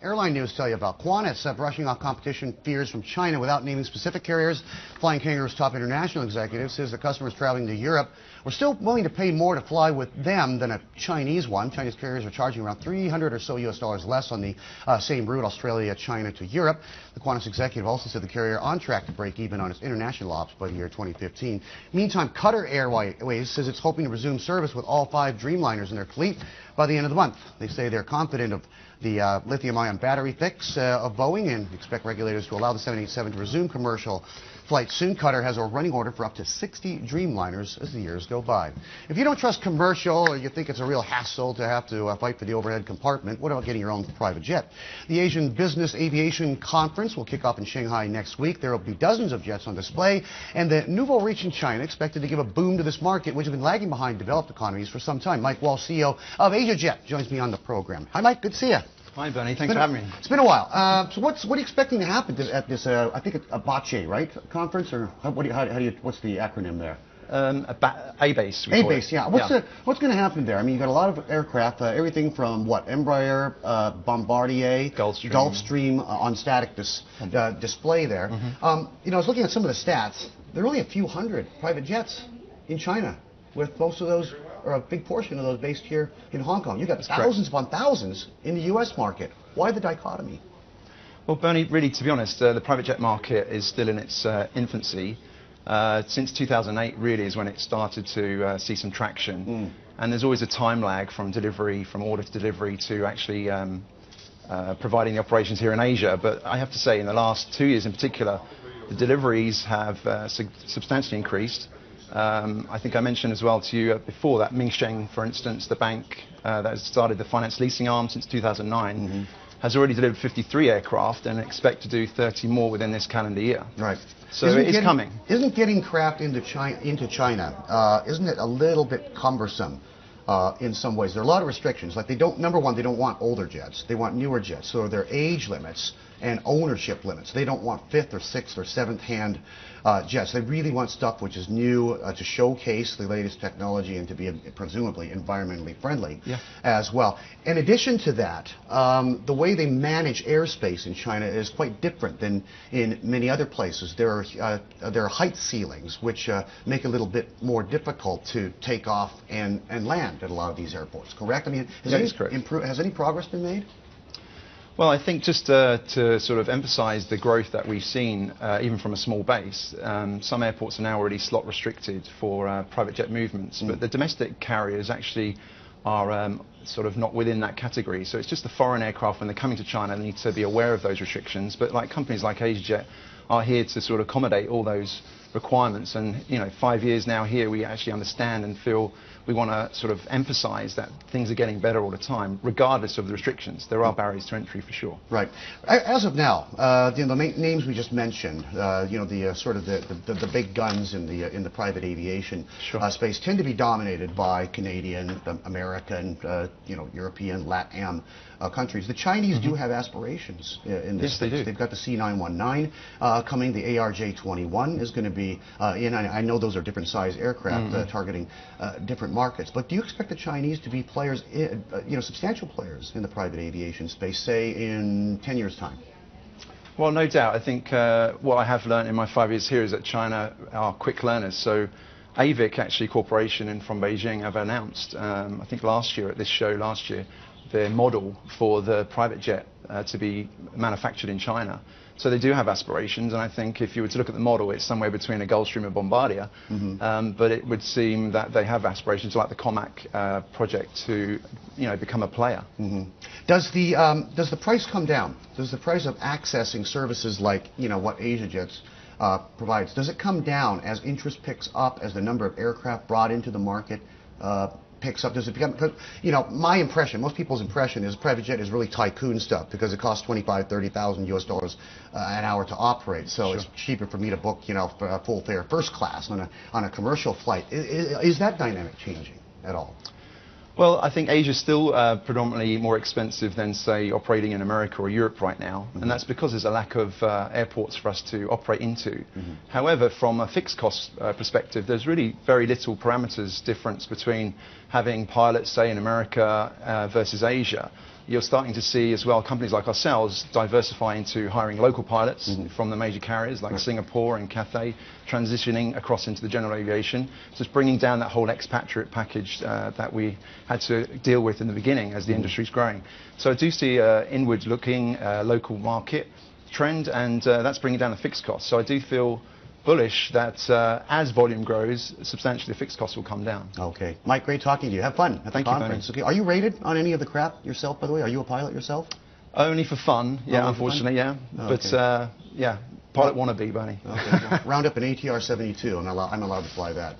Airline news tell you about Qantas brushing off competition fears from China without naming specific carriers. Flying Kangaroo's top international executive says the customers traveling to Europe were still willing to pay more to fly with them than a Chinese one. Chinese carriers are charging around $300 or so US less on the same route, Australia, China to Europe. The Qantas executive also said the carrier on track to break even on its international ops by the year 2015. Meantime, Qatar Airways says it's hoping to resume service with all 5 Dreamliners in their fleet by the end of the month. They say they're confident of the lithium-ion battery fix of Boeing and expect regulators to allow the 787 to resume commercial flights soon. Qatar has a running order for up to 60 Dreamliners as the years go by. If you don't trust commercial or you think it's a real hassle to have to fight for the overhead compartment, what about getting your own private jet? The Asian Business Aviation Conference will kick off in Shanghai next week. There will be dozens of jets on display, and the nouveau reach in China expected to give a boom to this market, which has been lagging behind developed economies for some time. Mike Walsh, CEO of AsiaJet, joins me on the program. Hi, Mike. Good to see you. Hi, Bernie. Thanks for having me. It's been a while. So what are you expecting to happen at this, I think it's a BACE, right, conference? Or what's the acronym there? A-base. A-base, yeah. What's going to happen there? I mean, you've got a lot of aircraft, everything from what, Embraer, Bombardier, Gulfstream on static display there. You know, I was looking at some of the stats. There are only a few hundred private jets in China, with most of those, or a big portion of those, based here in Hong Kong. You've got thousands upon thousands in the U.S. market. Why the dichotomy? Well, Bernie, really, to be honest, the private jet market is still in its infancy. Since 2008, really, is when it started to see some traction. And there's always a time lag from order to delivery, to actually providing the operations here in Asia. But I have to say, in the last 2 years in particular, the deliveries have substantially increased. I think I mentioned as well to you before that Mingsheng, for instance, the bank that has started the finance leasing arm since 2009, has already delivered 53 aircraft and expect to do 30 more within this calendar year. Right. So it is coming. Isn't getting craft into China, isn't it a little bit cumbersome in some ways? There are a lot of restrictions. Like number one, they don't want older jets. They want newer jets. So there are age limits and ownership limits. They don't want 5th or 6th or 7th hand jets. They really want stuff which is new, to showcase the latest technology and to be presumably environmentally friendly as well. In addition to that, the way they manage airspace in China is quite different than in many other places. There are height ceilings which make it a little bit more difficult to take off and land at a lot of these airports, correct? I mean, has any progress been made? Well, I think just to sort of emphasize the growth that we've seen, even from a small base, some airports are now already slot restricted for private jet movements, but the domestic carriers actually are sort of not within that category. So it's just the foreign aircraft, when they're coming to China, they need to be aware of those restrictions. But like companies like AsiaJet are here to sort of accommodate all those requirements. And, you know, 5 years now here, we actually understand and feel we want to sort of emphasize that things are getting better all the time, regardless of the restrictions. There are barriers to entry for sure. Right. As of now, you know, the names we just mentioned, you know, the sort of the big guns in the private aviation space tend to be dominated by Canadian, American, you know, European, LATAM countries. The Chinese do have aspirations in this space. They've got the C919 coming. The ARJ21 is going to be in. I know those are different size aircraft targeting different markets. But do you expect the Chinese to be players, you know, substantial players in the private aviation space, say in 10 years' time? Well, no doubt. I think what I have learned in my 5 years here is that China are quick learners. So AVIC, actually, corporation and from Beijing, have announced, I think last year at this show last year, their model for the private jet to be manufactured in China. So they do have aspirations, and I think if you were to look at the model, it's somewhere between a Gulfstream and Bombardier. But it would seem that they have aspirations like the COMAC project to, you know, become a player. Does the price come down? Does the price of accessing services like, you know, what AsiaJet provides, does it come down as interest picks up, as the number of aircraft brought into the market picks up? Does it become, you know, my impression, most people's impression is private jet is really tycoon stuff because it costs $25,000–$30,000 an hour to operate. So it's cheaper for me to book, you know, for a full fare first class on a commercial flight. Is that dynamic changing at all? Well, I think Asia is still predominantly more expensive than, say, operating in America or Europe right now, and that's because there's a lack of airports for us to operate into. However, from a fixed cost perspective, there's really very little parameters difference between having pilots, say, in America versus Asia. you're starting to see as well companies like ourselves diversify into hiring local pilots from the major carriers like Singapore and Cathay, transitioning across into the general aviation. So it's bringing down that whole expatriate package that we had to deal with in the beginning as the industry's growing. So I do see inward-looking local market trend, and that's bringing down the fixed costs. So I do feel bullish that as volume grows, substantially the fixed costs will come down. Okay. Mike, great talking to you. Have fun at the conference. Okay. Are you rated on any of the crap yourself, by the way? Are you a pilot yourself? Only for fun, yeah, Only unfortunately, for fun? yeah. Oh, but, okay. yeah, pilot wannabe, Bernie. Okay. Round up an ATR 72. I'm allowed to fly that.